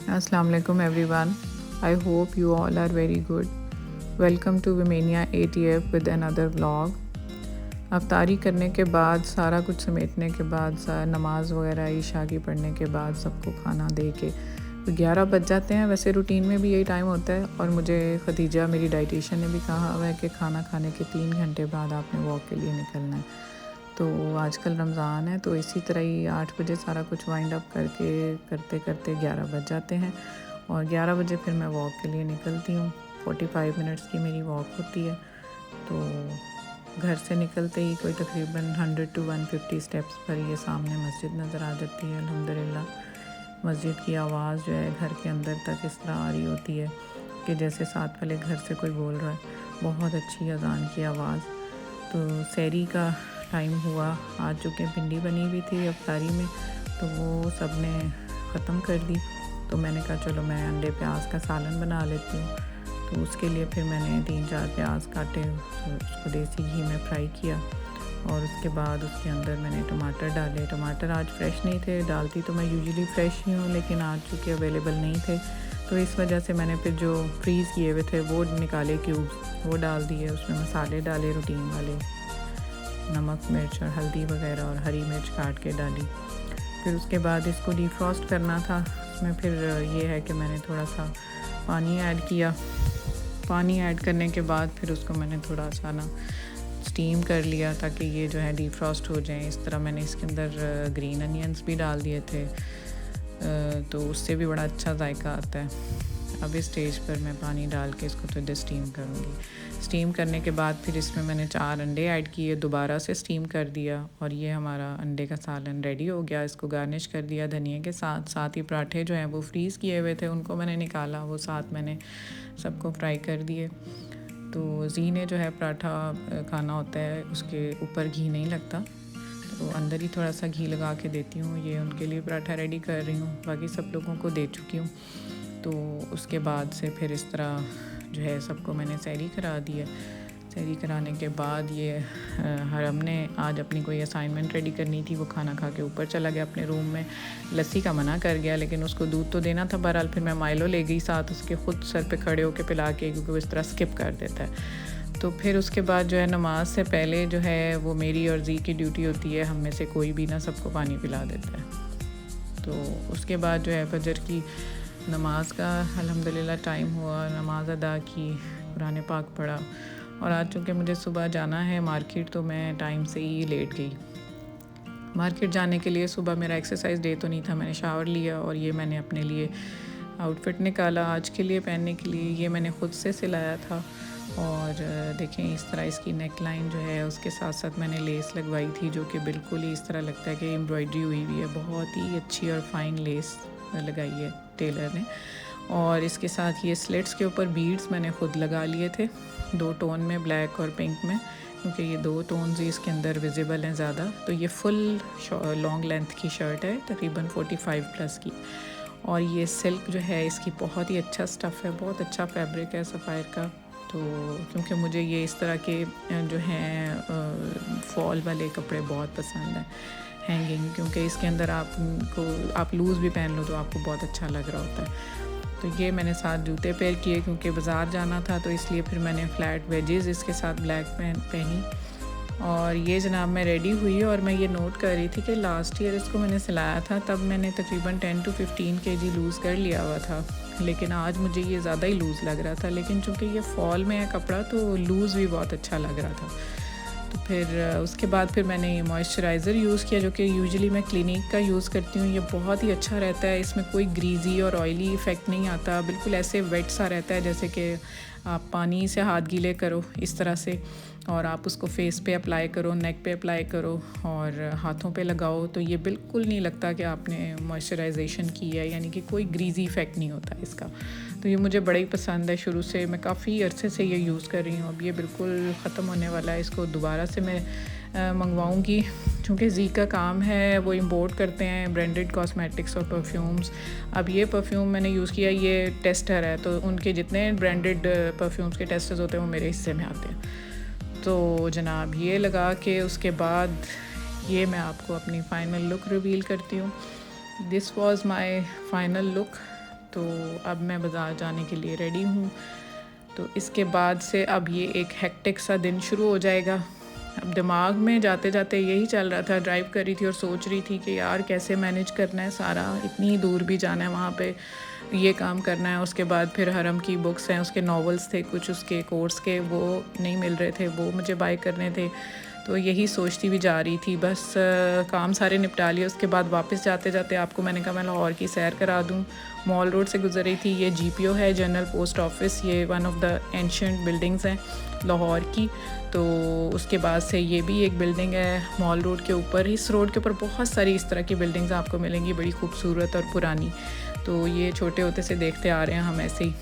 Assalamu alaikum everyone. I hope you all are very good. Welcome to Wimania ATF with another vlog. अफ्तारी करने के बाद सारा कुछ समेटने के बाद नमाज़ वगैरह ईशा की पढ़ने के बाद सबको खाना दे के 11 बज जाते हैं। वैसे रूटीन में भी यही टाइम होता है और मुझे खदीजा मेरी डाइटिशियन ने भी कहा हुआ है कि खाना खाने के 3 घंटे बाद आपने वॉक के लिए निकलना है। तो आजकल रमज़ान है तो इसी तरह ही 8 बजे सारा कुछ वाइंड अप करके करते करते 11 बज जाते हैं और 11 बजे फिर मैं वॉक के लिए निकलती हूँ। 45 मिनट्स की मेरी वॉक होती है। तो घर से निकलते ही कोई तकरीबन 100 to 150 स्टेप्स पर ये सामने मस्जिद नज़र आ जाती है। अल्हम्दुलिल्लाह मस्जिद की आवाज़ जो है घर के अंदर तक इस तरह आ रही होती है कि जैसे साथ वाले घर से कोई बोल रहा है। बहुत अच्छी अज़ान की आवाज़। तो सहरी का टाइम हुआ, आज चूँकि भिंडी बनी हुई थी अफ्तारी में तो वो सब ने ख़त्म कर दी। तो मैंने कहा चलो मैं अंडे प्याज का सालन बना लेती हूँ। तो उसके लिए फिर मैंने 3-4 प्याज काटे, उसको देसी घी में फ्राई किया और उसके बाद उसके अंदर मैंने टमाटर डाले। टमाटर आज फ्रेश नहीं थे, डालती तो मैं यूजुअली फ़्रेश ही हूँ लेकिन आज चूँकि अवेलेबल नहीं थे तो इस वजह से मैंने फिर जो फ्रीज़ किए हुए थे वो निकाले क्यूब्स, वो डाल दिए। उसमें मसाले डाले रूटीन वाले, नमक मिर्च और हल्दी वगैरह और हरी मिर्च काट के डाली। फिर उसके बाद इसको डिफ्रॉस्ट करना था। उसमें फिर ये है कि मैंने थोड़ा सा पानी ऐड किया। पानी ऐड करने के बाद फिर उसको मैंने थोड़ा सा ना स्टीम कर लिया ताकि ये जो है डिफ्रॉस्ट हो जाए। इस तरह मैंने इसके अंदर ग्रीन अनियंस भी डाल दिए थे तो उससे भी बड़ा अच्छा जायका आता है। अब इस स्टेज पर मैं पानी डाल के इसको थोड़ा स्टीम करूँगी। स्टीम करने के बाद फिर इसमें मैंने 4 अंडे ऐड किए, दोबारा से स्टीम कर दिया और ये हमारा अंडे का सालन रेडी हो गया। इसको गार्निश कर दिया धनिया के साथ। साथ ही पराठे जो हैं वो फ्रीज़ किए हुए थे उनको मैंने निकाला, वो साथ मैंने सबको फ्राई कर दिए। तो जी ने जो है पराठा खाना होता है उसके ऊपर घी नहीं लगता तो अंदर ही थोड़ा सा घी लगा के देती हूँ। ये उनके लिए पराठा रेडी कर रही हूँ, बाकी सब लोगों को दे चुकी हूँ। तो उसके बाद से फिर इस तरह जो है सबको मैंने सहरी करा दिया। सहरी कराने के बाद ये हरम ने आज अपनी कोई असाइनमेंट रेडी करनी थी, वो खाना खा के ऊपर चला गया अपने रूम में। लस्सी का मना कर गया लेकिन उसको दूध तो देना था। बहरहाल फिर मैं माइलो ले गई साथ उसके, खुद सर पे खड़े होकर पिला के, क्योंकि वो इस तरह स्किप कर देता है। तो फिर उसके बाद जो है नमाज से पहले जो है वो मेरी और जी की ड्यूटी होती है, हम में से कोई भी ना सबको पानी पिला देता है। तो उसके बाद जो है फजर की नमाज का अल्हम्दुलिल्लाह टाइम हुआ, नमाज अदा की, कुरान पाक पढ़ा और आज चूँकि मुझे सुबह जाना है मार्केट तो मैं टाइम से ही लेट गई। मार्केट जाने के लिए सुबह मेरा एक्सरसाइज डे तो नहीं था, मैंने शावर लिया और ये मैंने अपने लिए आउटफिट निकाला आज के लिए पहनने के लिए। ये मैंने ख़ुद से सिलाया था और देखें इस तरह इसकी नेक लाइन जो है उसके साथ साथ मैंने लेस लगवाई थी जो कि बिल्कुल ही इस तरह लगता है कि एम्ब्रॉयडरी हुई हुई है। बहुत ही अच्छी और फाइन लेस लगाई है टेलर ने। और इसके साथ ये स्लिट्स के ऊपर बीड्स मैंने ख़ुद लगा लिए थे, 2 टोन में, ब्लैक और पिंक में, क्योंकि ये 2 टोन्स ही इसके अंदर विजिबल हैं ज़्यादा। तो ये फुल लॉन्ग लेंथ की शर्ट है, तकरीबन 45 प्लस की। और ये सिल्क जो है इसकी बहुत ही अच्छा स्टफ़ है, बहुत अच्छा फैब्रिक है सफ़ायर का। तो क्योंकि मुझे ये इस तरह के जो हैं फॉल वाले कपड़े बहुत पसंद हैं, हैंगिंग, क्योंकि इसके अंदर आप लूज़ भी पहन लो तो आपको बहुत अच्छा लग रहा होता है। तो ये मैंने साथ जूते पेयर किए क्योंकि बाज़ार जाना था तो इसलिए फिर मैंने फ्लैट वेजेस इसके साथ ब्लैक पहनी। और ये जनाब मैं रेडी हुई और मैं ये नोट कर रही थी कि लास्ट ईयर इसको मैंने सिलाया था तब मैंने तकरीबन 10 to 15 kg लूज़ कर लिया हुआ था, लेकिन आज मुझे ये ज़्यादा ही लूज़ लग रहा था। लेकिन चूँकि ये फॉल में है कपड़ा तो लूज़ भी बहुत अच्छा लग रहा था। तो फिर उसके बाद फिर मैंने ये मॉइस्चराइज़र यूज़ किया जो कि यूजुअली मैं क्लिनिक का यूज़ करती हूँ। ये बहुत ही अच्छा रहता है, इसमें कोई ग्रीजी और ऑयली इफ़ेक्ट नहीं आता, बिल्कुल ऐसे वेट सा रहता है जैसे कि आप पानी से हाथ गीले करो इस तरह से और आप उसको फेस पे अप्लाई करो, नेक पे अप्लाई करो और हाथों पे लगाओ तो ये बिल्कुल नहीं लगता कि आपने मॉइस्चराइजेशन की है, यानी कि कोई ग्रीजी इफ़ेक्ट नहीं होता इसका। तो ये मुझे बड़ा ही पसंद है, शुरू से मैं काफ़ी अरसे से ये यूज़ कर रही हूँ। अब ये बिल्कुल ख़त्म होने वाला है, इसको दोबारा से मैं मंगवाऊँगी। चूँकि जी का काम है, वो इंपोर्ट करते हैं ब्रांडेड कॉस्मेटिक्स और परफ्यूम्स। अब ये परफ्यूम मैंने यूज़ किया, ये टेस्टर है तो उनके जितने ब्रांडेड परफ्यूम्स के टेस्टर्स होते हैं वो मेरे हिस्से में आते हैं। तो जनाब ये लगा के उसके बाद ये मैं आपको अपनी फ़ाइनल लुक रिवील करती हूँ। This was my final look. तो अब मैं बाज़ार जाने के लिए रेडी हूँ। तो इसके बाद से अब ये एक हेक्टिक सा दिन शुरू हो जाएगा। अब दिमाग में जाते जाते यही चल रहा था, ड्राइव कर रही थी और सोच रही थी कि यार कैसे मैनेज करना है सारा, इतनी दूर भी जाना है, वहाँ पे ये काम करना है, उसके बाद फिर हरम की बुक्स हैं, उसके नॉवेल्स थे कुछ उसके कोर्स के, वो नहीं मिल रहे थे, वो मुझे बाय करने थे। तो यही सोचती भी जा रही थी, बस काम सारे निपटा लिए। उसके बाद वापस जाते जाते आपको मैंने कहा मैं लाहौर की सैर करा दूँ। मॉल रोड से गुजर रही थी। ये GPO है, जनरल पोस्ट ऑफिस, ये one of the ancient buildings हैं लाहौर की। तो उसके बाद से ये भी एक बिल्डिंग है मॉल रोड के ऊपर। इस रोड के ऊपर बहुत सारी इस तरह की बिल्डिंग्स आपको मिलेंगी, बड़ी खूबसूरत और पुरानी। तो ये छोटे होते से देखते आ रहे हैं हम ऐसे ही।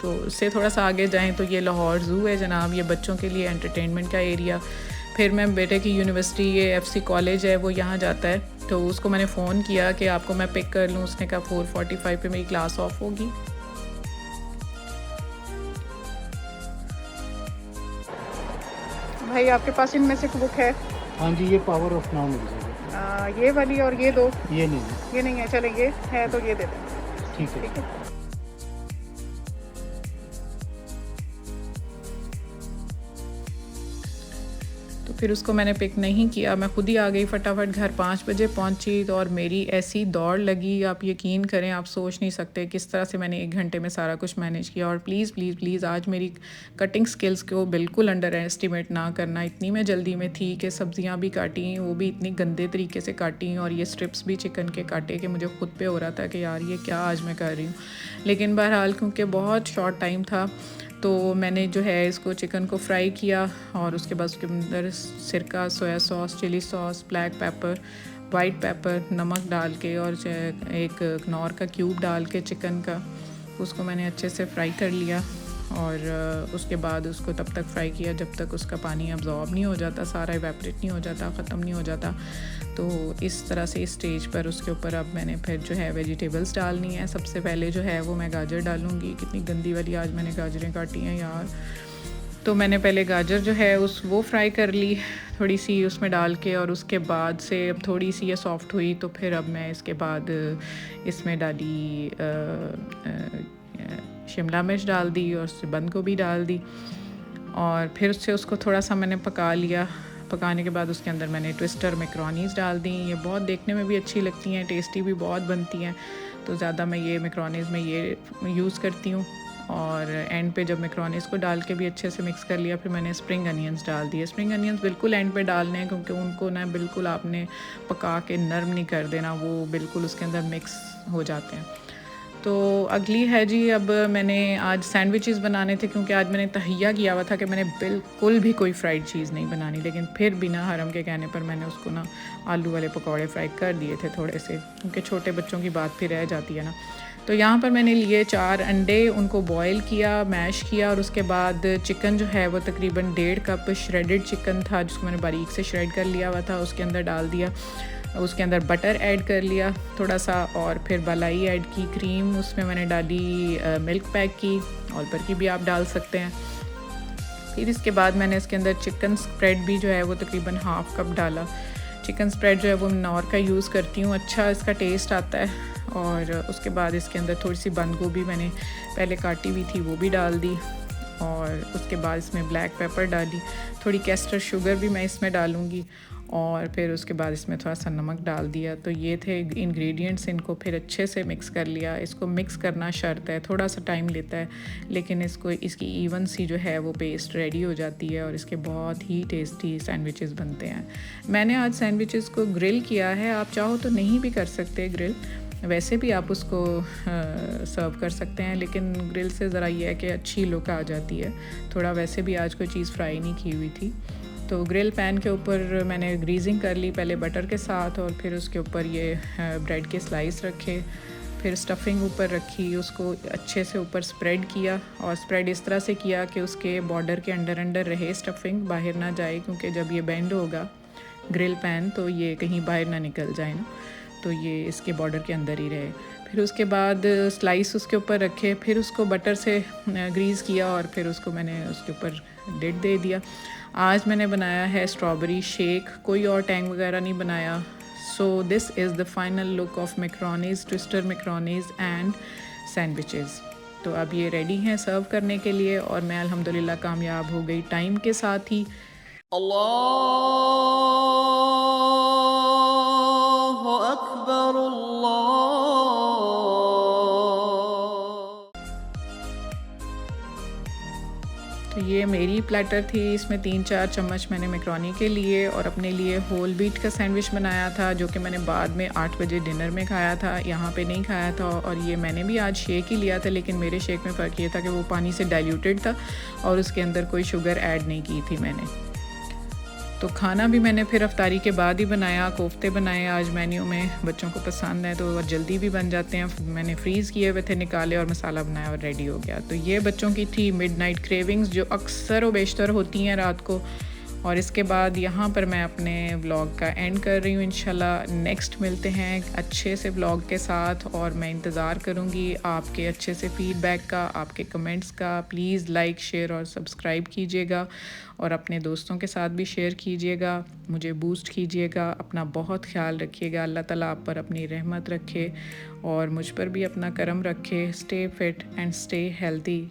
तो उससे थोड़ा सा आगे जाएं तो ये लाहौर ज़ू है जनाब, ये बच्चों के लिए एंटरटेनमेंट का एरिया। फिर मैं बेटे की यूनिवर्सिटी, ये FC कॉलेज है, वो यहाँ जाता है। तो उसको मैंने फ़ोन किया कि आपको मैं पिक कर लूँ, उसने कहा 4:45 पे मेरी क्लास ऑफ होगी। भाई आपके पास इनमें से बुक है? हाँ जी, ये पावर ऑफ नाउ मिल जाएगा। ये वाली और ये दो? ये नहीं, ये नहीं है। चले ये है तो ये दे दें। ठीक है। ठीक है। तो फिर उसको मैंने पिक नहीं किया, मैं खुद ही आ गई फटाफट घर। 5 बजे पहुंची तो और मेरी ऐसी दौड़ लगी, आप यकीन करें, आप सोच नहीं सकते किस तरह से मैंने 1 घंटे में सारा कुछ मैनेज किया। और प्लीज़ प्लीज़ प्लीज़ आज मेरी कटिंग स्किल्स को बिल्कुल अंडर एस्टिमेट ना करना। इतनी मैं जल्दी में थी कि सब्ज़ियाँ भी काटी, वो भी इतनी गंदे तरीके से काटी, और ये स्ट्रिप्स भी चिकन के काटे कि मुझे खुद पे हो रहा था कि यार ये क्या आज मैं कर रही हूँ। लेकिन बहरहाल क्योंकि बहुत शॉर्ट टाइम था तो मैंने जो है इसको चिकन को फ्राई किया, और उसके बाद उसके अंदर सिरका, soya sauce, chilli sauce, black pepper, white pepper, नमक डाल के और एक नौर का क्यूब डाल के चिकन का उसको मैंने अच्छे से फ्राई कर लिया। और उसके बाद उसको तब तक फ्राई किया जब तक उसका पानी अब्जॉर्ब नहीं हो जाता, सारा इवेपरेट नहीं हो जाता, ख़त्म नहीं हो जाता। तो इस तरह से इस स्टेज पर उसके ऊपर अब मैंने फिर जो है वेजिटेबल्स डालनी है। सबसे पहले जो है वो मैं गाजर डालूँगी। कितनी गंदी वाली आज मैंने गाजरें काटी हैं यार। तो मैंने पहले गाजर जो है वो फ्राई कर ली थोड़ी सी उसमें डाल के, और उसके बाद से अब थोड़ी सी ये सॉफ्ट हुई तो फिर अब मैं इसके बाद इसमें डाली शिमला मिर्च डाल दी और उससे बंद गोभी डाल दी, और फिर उससे उसको थोड़ा सा मैंने पका लिया। पकाने के बाद उसके अंदर मैंने ट्विस्टर मैक्रोनीज़ डाल दी। ये बहुत देखने में भी अच्छी लगती हैं, टेस्टी भी बहुत बनती हैं। तो ज़्यादा मैं ये मैक्रोनीज़ में ये यूज़ करती हूँ। और एंड पे जब मैक्रोनीज़ को डाल के भी अच्छे से मिक्स कर लिया, फिर मैंने स्प्रिंग अनियंस डाल दिए। स्प्रिंग अनियंस बिल्कुल एंड पे डालने हैं क्योंकि उनको ना बिल्कुल आपने पका के नरम नहीं कर देना, वो बिल्कुल उसके अंदर मिक्स हो जाते हैं। तो अगली है जी, अब मैंने आज सैंडविचेस बनाने थे क्योंकि आज मैंने तहैया किया हुआ था कि मैंने बिल्कुल भी कोई फ्राइड चीज़ नहीं बनानी, लेकिन फिर बिना हरम के कहने पर मैंने उसको ना आलू वाले पकौड़े फ्राई कर दिए थे थोड़े से, क्योंकि छोटे बच्चों की बात फिर रह जाती है ना। तो यहाँ पर मैंने लिए 4 अंडे, उनको बॉयल किया, मैश किया, और उसके बाद चिकन जो है वो तकरीबन 1.5 कप श्रेडेड चिकन था जिसको मैंने बारीक से श्रेड कर लिया हुआ था, उसके अंदर डाल दिया। उसके अंदर बटर ऐड कर लिया थोड़ा सा, और फिर मलाई ऐड की, क्रीम उसमें मैंने डाली मिल्क पैक की, ऑल पर की भी आप डाल सकते हैं। फिर इसके बाद मैंने इसके अंदर चिकन स्प्रेड भी जो है वो तकरीबन 1/2 कप डाला। चिकन स्प्रेड जो है वो नौर का यूज़ करती हूँ, अच्छा इसका टेस्ट आता है। और उसके बाद इसके अंदर थोड़ी सी बंद गोभी मैंने पहले काटी हुई थी वो भी डाल दी, और उसके बाद इसमें ब्लैक पेपर डाली, थोड़ी कैस्टर शुगर भी मैं इसमें डालूँगी, और फिर उसके बाद इसमें थोड़ा सा नमक डाल दिया। तो ये थे इंग्रेडिएंट्स, इनको फिर अच्छे से मिक्स कर लिया। इसको मिक्स करना शर्त है, थोड़ा सा टाइम लेता है, लेकिन इसकी इवन सी जो है वो पेस्ट रेडी हो जाती है और इसके बहुत ही टेस्टी सैंडविचेस बनते हैं। मैंने आज सैंडविचेस को ग्रिल किया है, आप चाहो तो नहीं भी कर सकते ग्रिल, वैसे भी आप उसको सर्व कर सकते हैं, लेकिन ग्रिल से ज़रा ये है कि अच्छी लुक आ जाती है थोड़ा। वैसे भी आज कोई चीज़ फ्राई नहीं की हुई थी। तो ग्रिल पैन के ऊपर मैंने ग्रीजिंग कर ली पहले बटर के साथ, और फिर उसके ऊपर ये ब्रेड के स्लाइस रखे, फिर स्टफिंग ऊपर रखी, उसको अच्छे से ऊपर स्प्रेड किया, और स्प्रेड इस तरह से किया कि उसके बॉर्डर के अंदर रहे स्टफिंग, बाहर ना जाए, क्योंकि जब ये बेंड होगा ग्रिल पैन तो ये कहीं बाहर ना निकल जाए ना, तो ये इसके बॉर्डर के अंदर ही रहे। फिर उसके बाद स्लाइस उसके ऊपर रखे, फिर उसको बटर से ग्रीस किया, और फिर उसको मैंने उसके ऊपर लिड दे दिया। आज मैंने बनाया है स्ट्रॉबेरी शेक, कोई और टैंग वगैरह नहीं बनाया। So this is the final look of macaronis, twister macaronis and sandwiches. तो अब ये रेडी हैं सर्व करने के लिए और मैं अल्हम्दुलिल्लाह कामयाब हो गई टाइम के साथ ही। अल्लाहु अकबर तो ये मेरी प्लेटर थी, इसमें 3-4 चम्मच मैंने मैक्रोनी के लिए और अपने लिए होल व्हीट का सैंडविच बनाया था, जो कि मैंने बाद में 8 बजे डिनर में खाया था, यहाँ पे नहीं खाया था। और ये मैंने भी आज शेक ही लिया था, लेकिन मेरे शेक में फ़र्क ये था कि वो पानी से डाइल्यूटेड था और उसके अंदर कोई शुगर ऐड नहीं की थी मैंने। तो खाना भी मैंने फिर अफ्तारी के बाद ही बनाया, कोफ्ते बनाए आज मेन्यू में, बच्चों को पसंद है तो जल्दी भी बन जाते हैं। मैंने फ्रीज़ किए हुए थे, निकाले और मसाला बनाया और रेडी हो गया। तो ये बच्चों की थी मिडनाइट क्रेविंग्स, जो अक्सर व बेशतर होती हैं रात को। और इसके बाद यहाँ पर मैं अपने व्लॉग का एंड कर रही हूँ। इंशाल्लाह नेक्स्ट मिलते हैं अच्छे से व्लॉग के साथ, और मैं इंतज़ार करूँगी आपके अच्छे से फ़ीडबैक का, आपके कमेंट्स का। प्लीज़ लाइक, शेयर और सब्सक्राइब कीजिएगा और अपने दोस्तों के साथ भी शेयर कीजिएगा, मुझे बूस्ट कीजिएगा। अपना बहुत ख्याल रखिएगा, अल्लाह ताला आप पर अपनी रहमत रखे और मुझ पर भी अपना करम रखे। Stay fit and stay healthy.